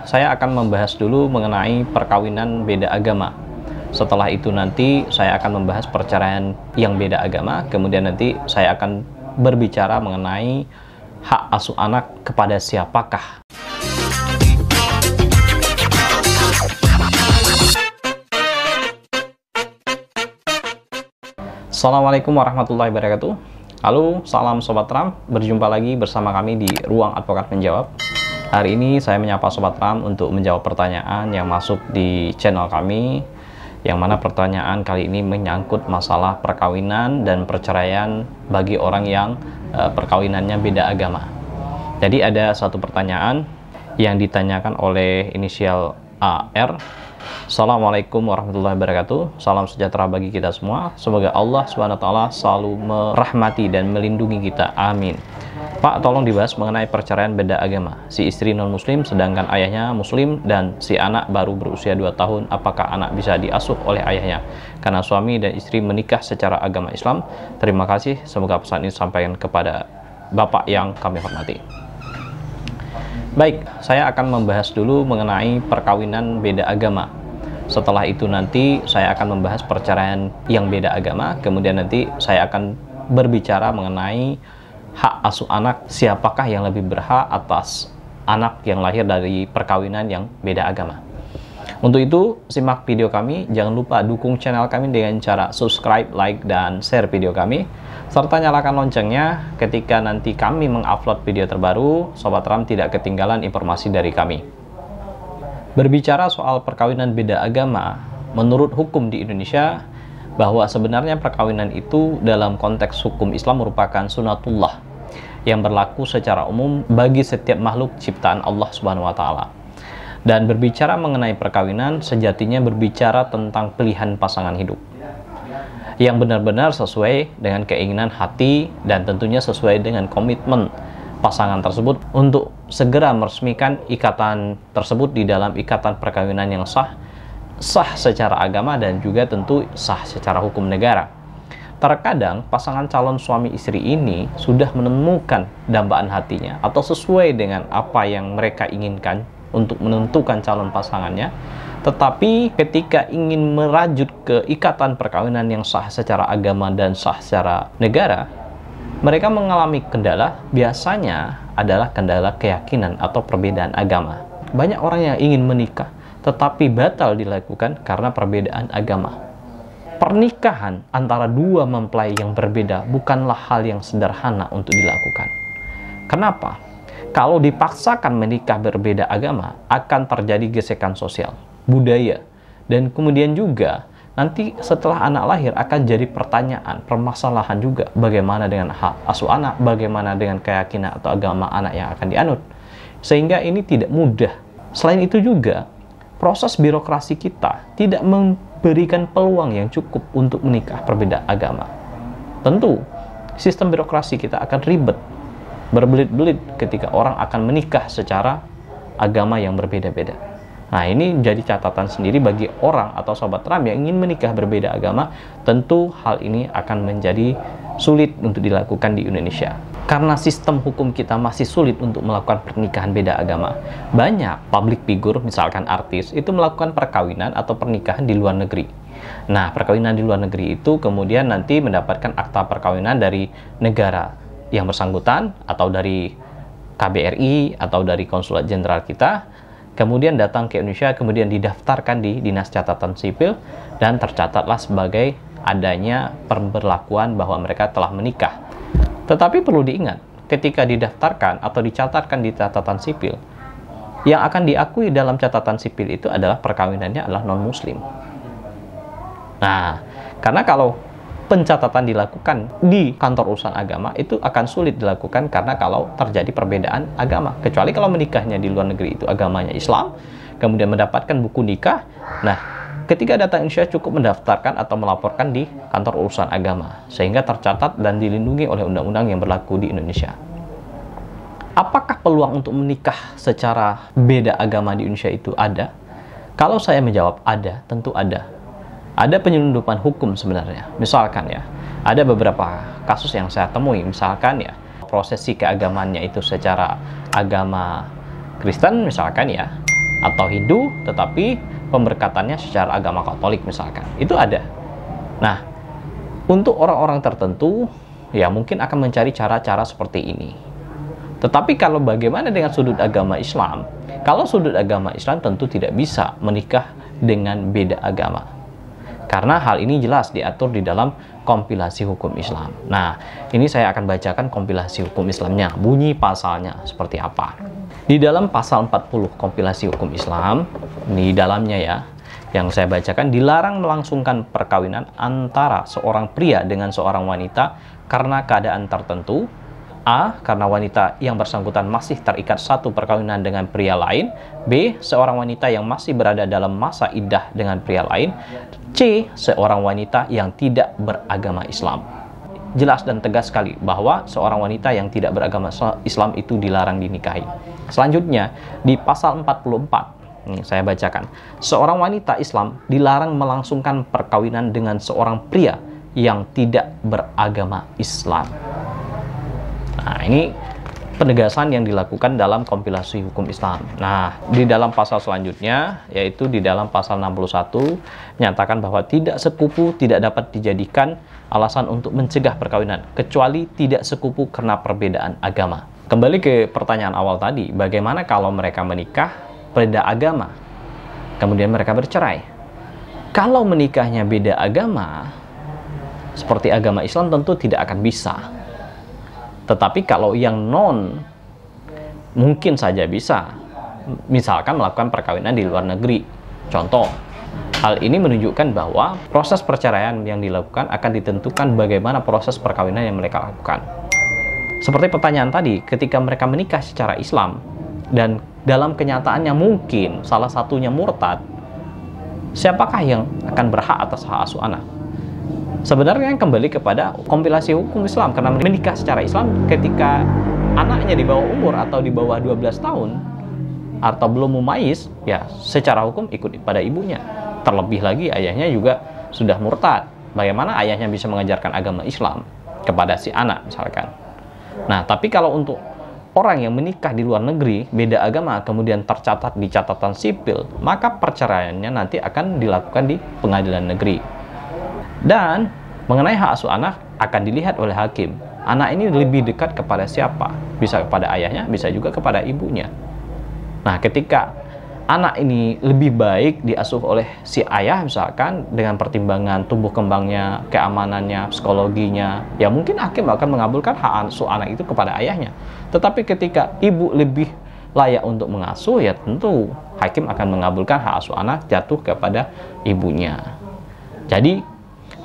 saya akan membahas dulu mengenai perkawinan beda agama. Setelah itu nanti saya akan membahas perceraian yang beda agama. Kemudian nanti saya akan berbicara mengenai hak asuh anak kepada siapakah. Assalamualaikum warahmatullahi wabarakatuh. Halo, salam Sobat Ram. Berjumpa lagi bersama kami di Ruang Advokat Menjawab. Hari ini saya menyapa Sobat Ram untuk menjawab pertanyaan yang masuk di channel kami, yang mana pertanyaan kali ini menyangkut masalah perkawinan dan perceraian bagi orang yang perkawinannya beda agama. Jadi ada satu pertanyaan yang ditanyakan oleh inisial AR. Assalamualaikum warahmatullahi wabarakatuh. Salam sejahtera bagi kita semua. Semoga Allah SWT selalu merahmati dan melindungi kita. Amin. Pak, tolong dibahas mengenai perceraian beda agama. Si istri non-muslim sedangkan ayahnya muslim dan si anak baru berusia 2 tahun. Apakah anak bisa diasuh oleh ayahnya? Karena suami dan istri menikah secara agama Islam. Terima kasih. Semoga pesan ini disampaikan kepada Bapak yang kami hormati. Baik, saya akan membahas dulu mengenai perkawinan beda agama. Setelah itu nanti saya akan membahas perceraian yang beda agama. Kemudian nanti saya akan berbicara mengenai hak asuh anak, siapakah yang lebih berhak atas anak yang lahir dari perkawinan yang beda agama. Untuk itu, simak video kami. Jangan lupa dukung channel kami dengan cara subscribe, like, dan share video kami. Serta nyalakan loncengnya ketika nanti kami mengupload video terbaru. Sobat Ram tidak ketinggalan informasi dari kami. Berbicara soal perkawinan beda agama, menurut hukum di Indonesia, bahwa sebenarnya perkawinan itu dalam konteks hukum Islam merupakan sunatullah yang berlaku secara umum bagi setiap makhluk ciptaan Allah Subhanahu wa Ta'ala. Dan berbicara mengenai perkawinan sejatinya berbicara tentang pilihan pasangan hidup yang benar-benar sesuai dengan keinginan hati dan tentunya sesuai dengan komitmen pasangan tersebut untuk segera meresmikan ikatan tersebut di dalam ikatan perkawinan yang sah secara agama dan juga tentu sah secara hukum negara. Terkadang pasangan calon suami istri ini sudah menemukan dambaan hatinya atau sesuai dengan apa yang mereka inginkan untuk menentukan calon pasangannya, tetapi ketika ingin merajut ke ikatan perkawinan yang sah secara agama dan sah secara negara, mereka mengalami kendala, biasanya adalah kendala keyakinan atau perbedaan agama. Banyak orang yang ingin menikah tetapi batal dilakukan karena perbedaan agama. Pernikahan antara dua mempelai yang berbeda bukanlah hal yang sederhana untuk dilakukan. Kenapa? Kalau dipaksakan menikah berbeda agama, akan terjadi gesekan sosial, budaya, dan kemudian juga nanti setelah anak lahir akan jadi pertanyaan, permasalahan juga bagaimana dengan hak asuh anak, bagaimana dengan keyakinan atau agama anak yang akan dianut. Sehingga ini tidak mudah. Selain itu juga, proses birokrasi kita tidak memberikan peluang yang cukup untuk menikah berbeda agama. Tentu, sistem birokrasi kita akan ribet, berbelit-belit ketika orang akan menikah secara agama yang berbeda-beda. Nah, ini jadi catatan sendiri bagi orang atau Sobat Ram yang ingin menikah berbeda agama. Tentu hal ini akan menjadi sulit untuk dilakukan di Indonesia. Karena sistem hukum kita masih sulit untuk melakukan pernikahan beda agama. Banyak public figure, misalkan artis, itu melakukan perkawinan atau pernikahan di luar negeri. Nah, perkawinan di luar negeri itu kemudian nanti mendapatkan akta perkawinan dari negara yang bersangkutan atau dari KBRI atau dari konsulat jenderal kita, kemudian datang ke Indonesia, kemudian didaftarkan di Dinas Catatan Sipil dan tercatatlah sebagai adanya pemberlakuan bahwa mereka telah menikah. Tetapi perlu diingat, ketika didaftarkan atau dicatatkan di catatan sipil, yang akan diakui dalam catatan sipil itu adalah perkawinannya adalah non-muslim. Nah, karena kalau pencatatan dilakukan di kantor urusan agama itu akan sulit dilakukan karena kalau terjadi perbedaan agama, kecuali kalau menikahnya di luar negeri itu agamanya Islam, kemudian mendapatkan buku nikah. Nah, ketika datang Indonesia cukup mendaftarkan atau melaporkan di kantor urusan agama sehingga tercatat dan dilindungi oleh undang-undang yang berlaku di Indonesia. Apakah peluang untuk menikah secara beda agama di Indonesia itu ada? Kalau saya menjawab ada, tentu ada. Ada penyelundupan hukum sebenarnya. Misalkan ya, ada beberapa kasus yang saya temui, misalkan ya, prosesi keagamannya itu secara agama Kristen misalkan ya, atau Hindu, tetapi pemberkatannya secara agama Katolik misalkan. Itu ada. Nah, untuk orang-orang tertentu, ya mungkin akan mencari cara-cara seperti ini. Tetapi kalau bagaimana dengan sudut agama Islam? Kalau sudut agama Islam tentu tidak bisa menikah dengan beda agama. Karena hal ini jelas diatur di dalam kompilasi hukum Islam. Nah, ini saya akan bacakan kompilasi hukum Islamnya, bunyi pasalnya seperti apa. Di dalam pasal 40 kompilasi hukum Islam, di dalamnya ya, yang saya bacakan, dilarang melangsungkan perkawinan antara seorang pria dengan seorang wanita karena keadaan tertentu. A. Karena wanita yang bersangkutan masih terikat satu perkawinan dengan pria lain. B. Seorang wanita yang masih berada dalam masa iddah dengan pria lain. C. Seorang wanita yang tidak beragama Islam. Jelas dan tegas sekali bahwa seorang wanita yang tidak beragama Islam itu dilarang dinikahi. Selanjutnya, di pasal 44, ini saya bacakan. Seorang wanita Islam dilarang melangsungkan perkawinan dengan seorang pria yang tidak beragama Islam. Nah, ini penegasan yang dilakukan dalam kompilasi hukum Islam. Nah, di dalam pasal selanjutnya, yaitu di dalam pasal 61, menyatakan bahwa tidak sekupu tidak dapat dijadikan alasan untuk mencegah perkawinan, kecuali tidak sekupu karena perbedaan agama. Kembali ke pertanyaan awal tadi, bagaimana kalau mereka menikah beda agama, kemudian mereka bercerai? Kalau menikahnya beda agama, seperti agama Islam tentu tidak akan bisa. Tetapi kalau yang non, mungkin saja bisa. Misalkan melakukan perkawinan di luar negeri. Contoh, hal ini menunjukkan bahwa proses perceraian yang dilakukan akan ditentukan bagaimana proses perkawinan yang mereka lakukan. Seperti pertanyaan tadi, ketika mereka menikah secara Islam, dan dalam kenyataannya mungkin salah satunya murtad, siapakah yang akan berhak atas hak asuh anak? Sebenarnya kembali kepada kompilasi hukum Islam, karena menikah secara Islam ketika anaknya di bawah umur atau di bawah 12 tahun atau belum mumayyiz, ya secara hukum ikut pada ibunya. Terlebih lagi ayahnya juga sudah murtad. Bagaimana ayahnya bisa mengajarkan agama Islam kepada si anak misalkan. Nah, tapi kalau untuk orang yang menikah di luar negeri, beda agama, kemudian tercatat di catatan sipil, maka perceraiannya nanti akan dilakukan di pengadilan negeri. Dan mengenai hak asuh anak akan dilihat oleh hakim. Anak ini lebih dekat kepada siapa? Bisa kepada ayahnya, bisa juga kepada ibunya. Nah, ketika anak ini lebih baik diasuh oleh si ayah misalkan dengan pertimbangan tumbuh kembangnya, keamanannya, psikologinya, ya mungkin hakim akan mengabulkan hak asuh anak itu kepada ayahnya. Tetapi ketika ibu lebih layak untuk mengasuh, ya tentu hakim akan mengabulkan hak asuh anak jatuh kepada ibunya. Jadi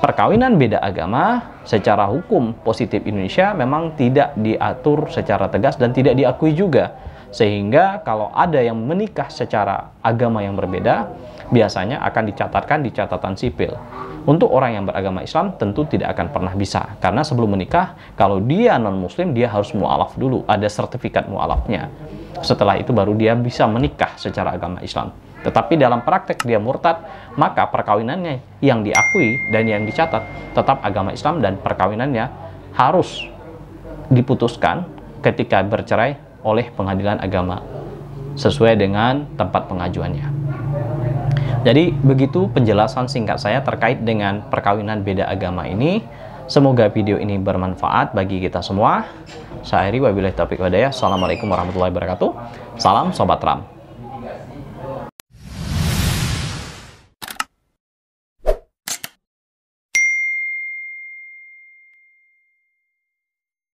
perkawinan beda agama secara hukum positif Indonesia memang tidak diatur secara tegas dan tidak diakui juga. Sehingga kalau ada yang menikah secara agama yang berbeda, biasanya akan dicatatkan di catatan sipil. Untuk orang yang beragama Islam tentu tidak akan pernah bisa. Karena sebelum menikah, kalau dia non-muslim, dia harus mu'alaf dulu. Ada sertifikat mu'alafnya. Setelah itu baru dia bisa menikah secara agama Islam. Tetapi dalam praktek dia murtad, maka perkawinannya yang diakui dan yang dicatat tetap agama Islam, dan perkawinannya harus diputuskan ketika bercerai oleh pengadilan agama sesuai dengan tempat pengajuannya. Jadi begitu penjelasan singkat saya terkait dengan perkawinan beda agama ini. Semoga video ini bermanfaat bagi kita semua. Saya akhiri, wabillahi taufiq wal hidayah. Assalamualaikum warahmatullahi wabarakatuh. Salam Sobat Ram.